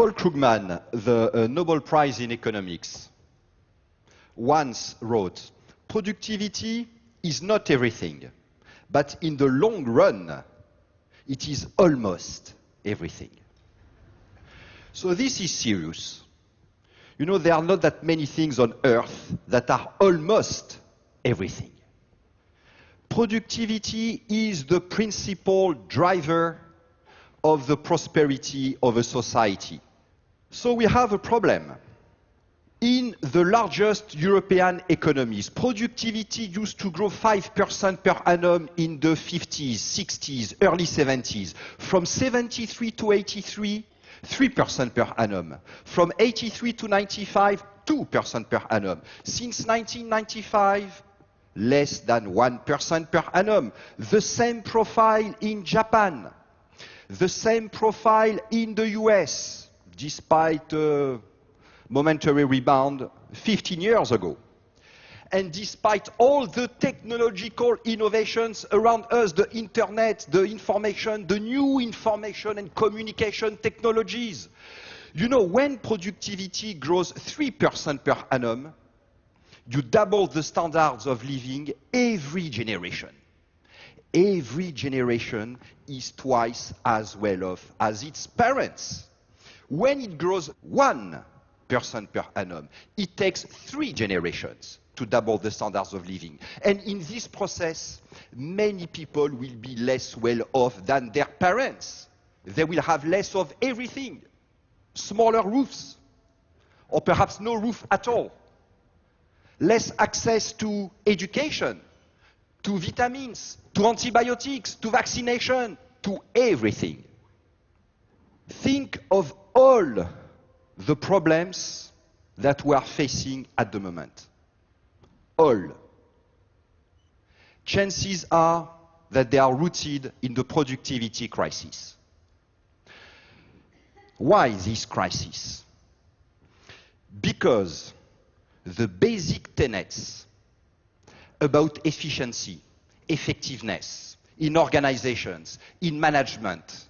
Paul Krugman, the Nobel Prize in Economics, once wrote, "Productivity is not everything, but in the long run, it is almost everything." So this is serious. You know, there are not that many things on earth that are almost everything. Productivity is the principal driver of the prosperity of a society. So we have a problem. In the largest European economies, productivity used to grow 5% per annum in the 50s, 60s, early 70s. From 73 to 83, 3% per annum. From 83 to 95, 2% per annum. Since 1995, less than 1% per annum. The same profile in Japan. The same profile in the US, despite a momentary rebound 15 years ago. And despite all the technological innovations around us, the internet, the information, the new information and communication technologies, you know, when productivity grows 3% per annum, you double the standards of living every generation. Every generation is twice as well off as its parents. When it grows 1% per annum, it takes 3 generations to double the standards of living. And in this process, many people will be less well off than their parents. They will have less of everything. Smaller roofs, or perhaps no roof at all. Less access to education, to vitamins, to antibiotics, to vaccination, to everything. Think of all the problems that we are facing at the moment. All. Chances are that they are rooted in the productivity crisis. Why this crisis? Because the basic tenets about efficiency, effectiveness in organizations, in management,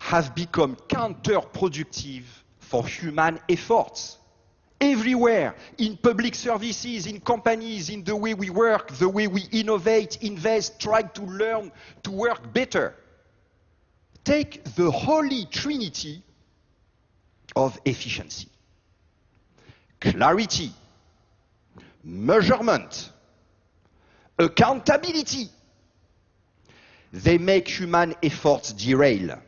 have become counterproductive for human efforts. Everywhere, in public services, in companies, in the way we work, the way we innovate, invest, try to learn to work better. Take the holy trinity of efficiency. Clarity, measurement, accountability. They make human efforts derail.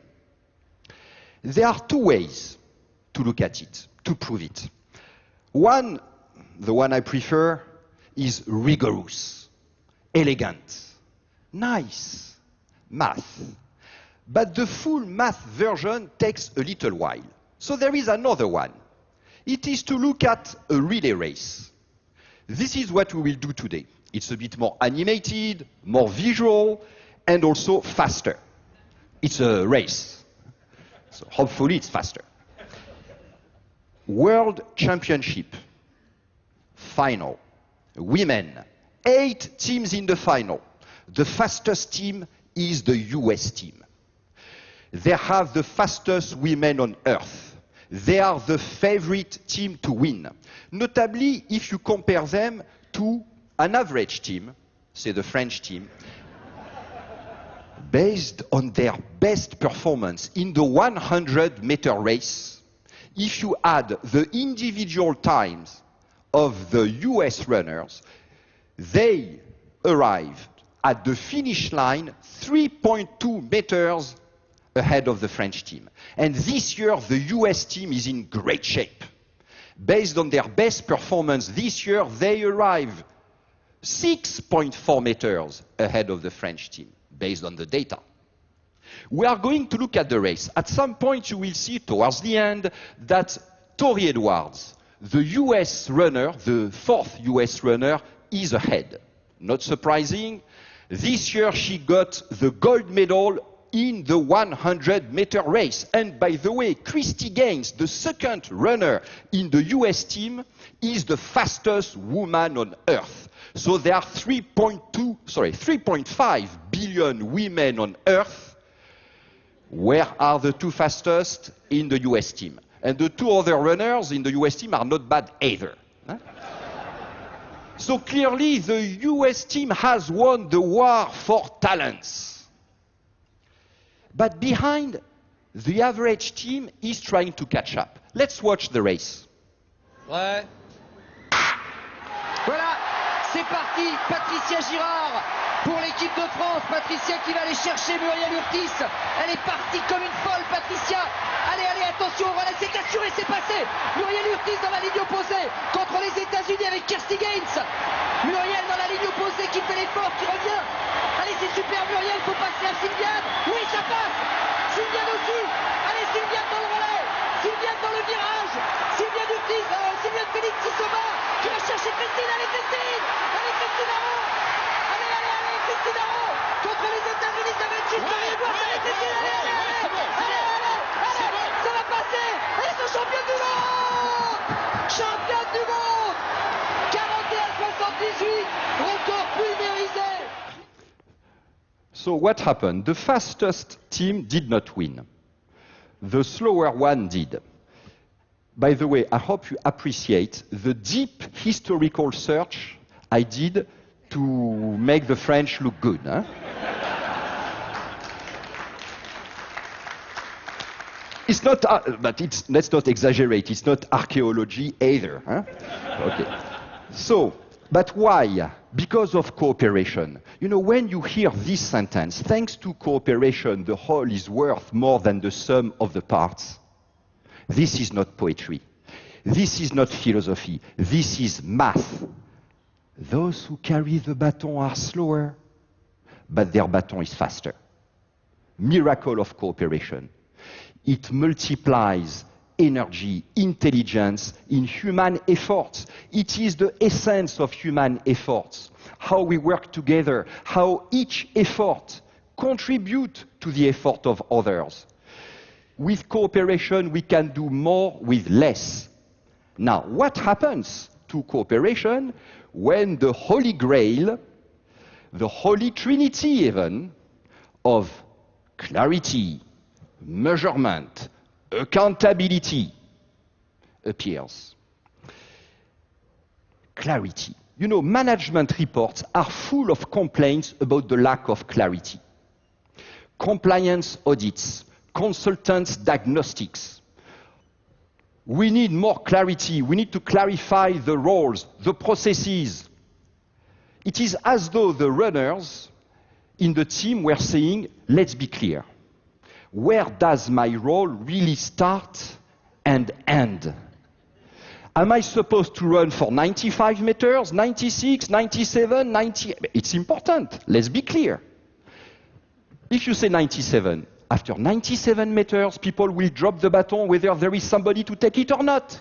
There are 2 ways to look at it, to prove it. One, the one I prefer, is rigorous, elegant, nice math. But the full math version takes a little while. So there is another one. It is to look at a relay race. This is what we will do today. It's a bit more animated, more visual, and also faster. It's a race. So hopefully it's faster. World Championship final. Women. 8 teams in the final. The fastest team is the US team. They have the fastest women on earth. They are the favorite team to win. Notably, if you compare them to an average team, say the French team, based on their best performance in the 100-meter race, if you add the individual times of the US runners, they arrived at the finish line 3.2 meters ahead of the French team. And this year, the US team is in great shape. Based on their best performance this year, they arrive 6.4 meters ahead of the French team, based on the data. We are going to look at the race. At some point, you will see towards the end that Tori Edwards, the US runner, the 4th US runner, is ahead. Not surprising. This year, she got the gold medal in the 100-meter race. And by the way, Christy Gaines, the 2nd runner in the US team, is the fastest woman on earth. So there are 3.5 billion women on earth. Where are the 2 fastest? In the US team. And the two other runners in the US team are not bad either. Huh? So clearly the US team has won the war for talents. But behind, the average team is trying to catch up. Let's watch the race. Ouais. Voilà, c'est parti. Patricia Girard pour l'équipe de France. Patricia qui va aller chercher Muriel Urtis. Elle est partie comme une folle, Patricia. Allez, allez, attention, voilà, c'est assuré, c'est passé. Muriel Urtis dans la ligne opposée contre les États-Unis avec Kirsty Gaines. Muriel dans la ligne opposée qui fait l'effort, qui revient. Allez, c'est super, Muriel, faut passer à Sylviane. Oui, ça passe. Sylviane aussi. Allez, Sylviane dans le relais. Sylviane dans le virage. Sylviane Urtis, Sylviane Félix qui se bat. Qui va chercher Christine. Allez, Christine. Allez, Christine Arnaud. Allez, allez, allez, Christine Arnaud. Contre les États-Unis, ça va être juste Allez, Christine, allez, allez, allez. Allez, allez, allez. Ça va passer. Elles sont championnes du monde. Championnes du monde. 41-78. Record pulvérisé. So what happened? The fastest team did not win. The slower one did. By the way, I hope you appreciate the deep historical search I did to make the French look good. Huh? It's not, but let's not exaggerate. It's not archaeology either. Huh? Okay. So, but why? Because of cooperation. You know, when you hear this sentence, thanks to cooperation, the whole is worth more than the sum of the parts. This is not poetry. This is not philosophy. This is math. Those who carry the baton are slower, but their baton is faster. Miracle of cooperation. It multiplies energy, intelligence in human efforts. It is the essence of human efforts. How we work together, how each effort contributes to the effort of others. With cooperation, we can do more with less. Now, what happens to cooperation when the Holy Grail, the Holy Trinity even, of clarity, measurement, accountability appears? Clarity. You know, management reports are full of complaints about the lack of clarity. Compliance audits, consultants' diagnostics. We need more clarity. We need to clarify the roles, the processes. It is as though the runners in the team were saying, let's be clear. Where does my role really start and end? Am I supposed to run for 95 meters, 96, 97, 90? It's important. Let's be clear. If you say 97, after 97 meters, people will drop the baton whether there is somebody to take it or not.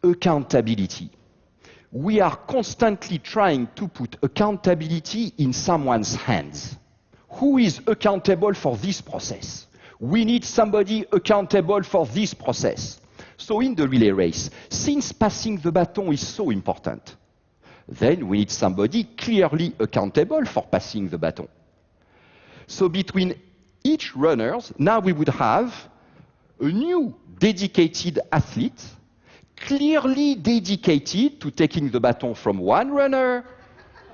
Accountability. We are constantly trying to put accountability in someone's hands. Who is accountable for this process? We need somebody accountable for this process. So in the relay race, since passing the baton is so important, then we need somebody clearly accountable for passing the baton. So between each runners, now we would have a new dedicated athlete, clearly dedicated to taking the baton from one runner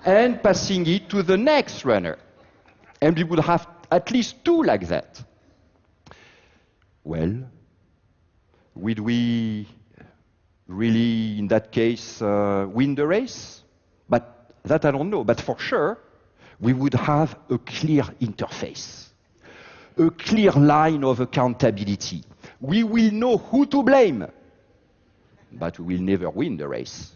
and passing it to the next runner. And we would have at least two like that. Well, would we really, in that case, win the race? But that I don't know. But for sure, we would have a clear interface, a clear line of accountability. We will know who to blame, but we will never win the race.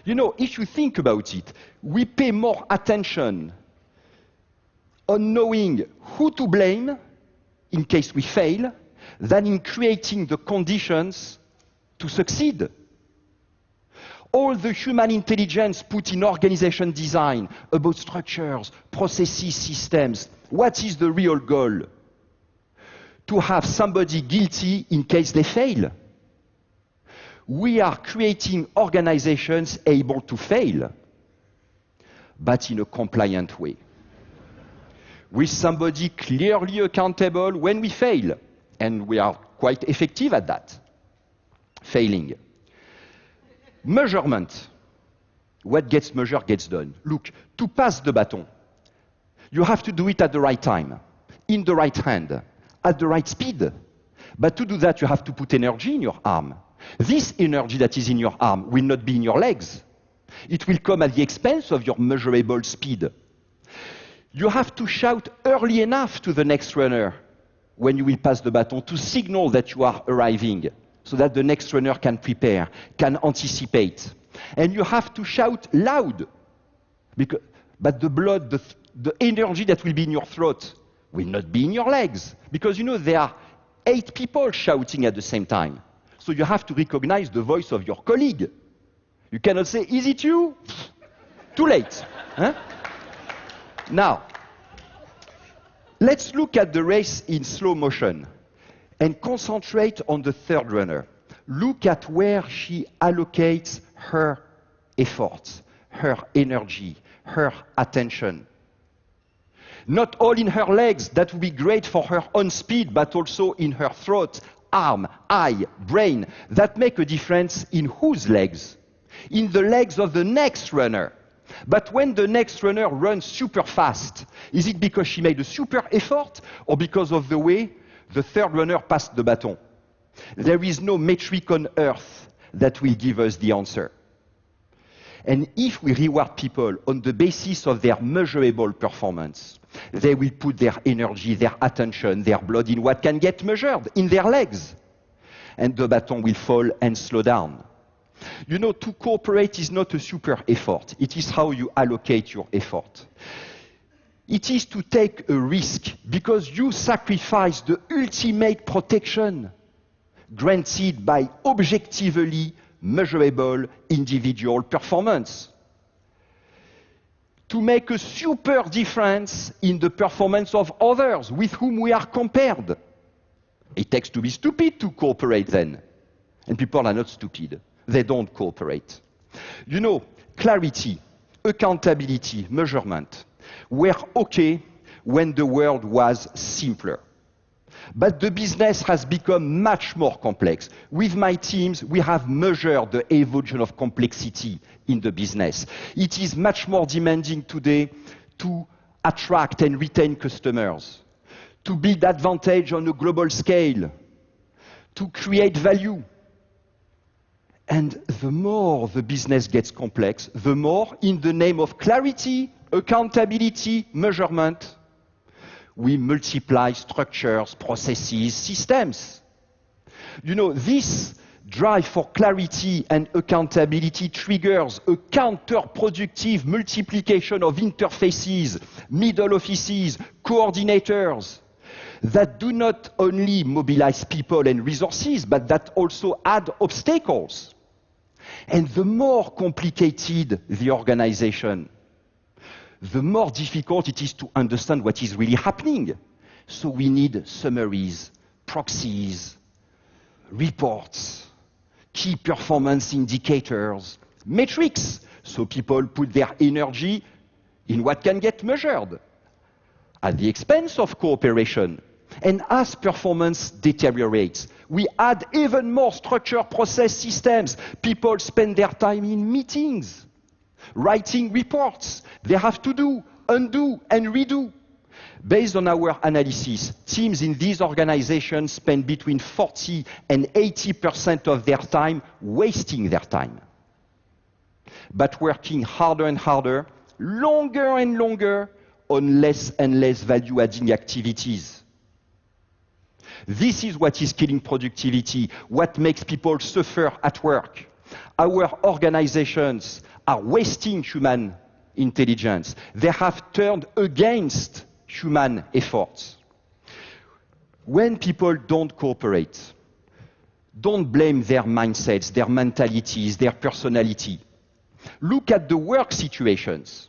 You know, if you think about it, we pay more attention on knowing who to blame in case we fail than in creating the conditions to succeed. All the human intelligence put in organization design about structures, processes, systems, what is the real goal? To have somebody guilty in case they fail. We are creating organizations able to fail, but in a compliant way. With somebody clearly accountable when we fail, and we are quite effective at that. Failing. Measurement. What gets measured gets done. Look, to pass the baton, you have to do it at the right time, in the right hand, at the right speed. But to do that, you have to put energy in your arm. This energy that is in your arm will not be in your legs. It will come at the expense of your measurable speed. You have to shout early enough to the next runner when you will pass the baton to signal that you are arriving, so that the next runner can prepare, can anticipate. And you have to shout loud, but the blood, the energy that will be in your throat will not be in your legs, because you know there are 8 people shouting at the same time. So you have to recognize the voice of your colleague. You cannot say, is it you? Too late. Huh? Now, let's look at the race in slow motion and concentrate on the third runner. Look at where she allocates her efforts, her energy, her attention. Not all in her legs, that would be great for her own speed, but also in her throat, arm, eye, brain. That make a difference in whose legs? In the legs of the next runner. But when the next runner runs super fast, is it because she made a super effort or because of the way the third runner passed the baton? There is no metric on earth that will give us the answer. And if we reward people on the basis of their measurable performance, they will put their energy, their attention, their blood in what can get measured, in their legs. And the baton will fall and slow down. You know, to cooperate is not a super effort. It is how you allocate your effort. It is to take a risk because you sacrifice the ultimate protection granted by objectively measurable individual performance. To make a super difference in the performance of others with whom we are compared. It takes to be stupid to cooperate then. And people are not stupid. They don't cooperate. You know, clarity, accountability, measurement were okay when the world was simpler. But the business has become much more complex. With my teams, we have measured the evolution of complexity in the business. It is much more demanding today to attract and retain customers, to build advantage on a global scale, to create value. And the more the business gets complex, the more, in the name of clarity, accountability, measurement, we multiply structures, processes, systems. You know, this drive for clarity and accountability triggers a counterproductive multiplication of interfaces, middle offices, coordinators that do not only mobilize people and resources, but that also add obstacles. And the more complicated the organization, the more difficult it is to understand what is really happening. So we need summaries, proxies, reports, key performance indicators, metrics, so people put their energy in what can get measured at the expense of cooperation. And as performance deteriorates, we add even more structure, process, systems. People spend their time in meetings, writing reports. They have to do, undo, and redo. Based on our analysis, teams in these organizations spend between 40 and 80% of their time wasting their time, but working harder and harder, longer and longer, on less and less value-adding activities. This is what is killing productivity, what makes people suffer at work. Our organizations are wasting human intelligence. They have turned against human efforts. When people don't cooperate, don't blame their mindsets, their mentalities, their personality. Look at the work situations.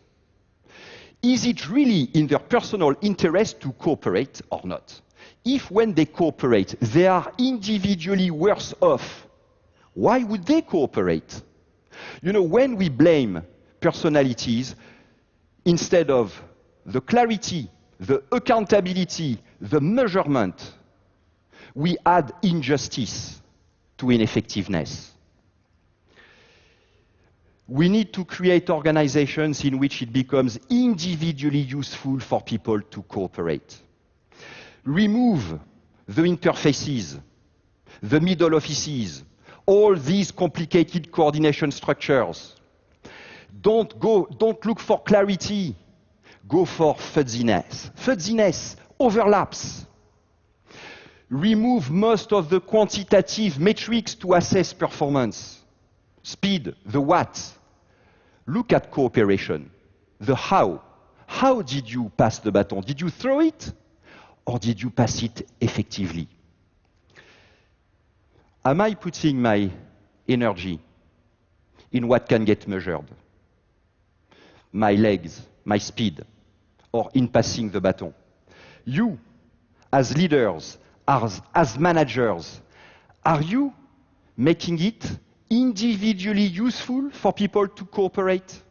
Is it really in their personal interest to cooperate or not? If when they cooperate, they are individually worse off, why would they cooperate? You know, when we blame personalities, instead of the clarity, the accountability, the measurement, we add injustice to ineffectiveness. We need to create organizations in which it becomes individually useful for people to cooperate. Remove the interfaces, the middle offices, all these complicated coordination structures. Don't look for clarity, go for fuzziness. Fuzziness, overlaps. Remove most of the quantitative metrics to assess performance. Speed, the what. Look at cooperation, the how. How did you pass the baton? Did you throw it? Or did you pass it effectively? Am I putting my energy in what can get measured? My legs, my speed, or in passing the baton? You, as leaders, as managers, are you making it individually useful for people to cooperate?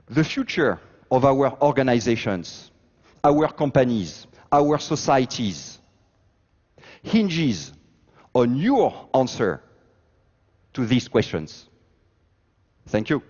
The future of our organizations, our companies, our societies, hinges on your answer to these questions. Thank you.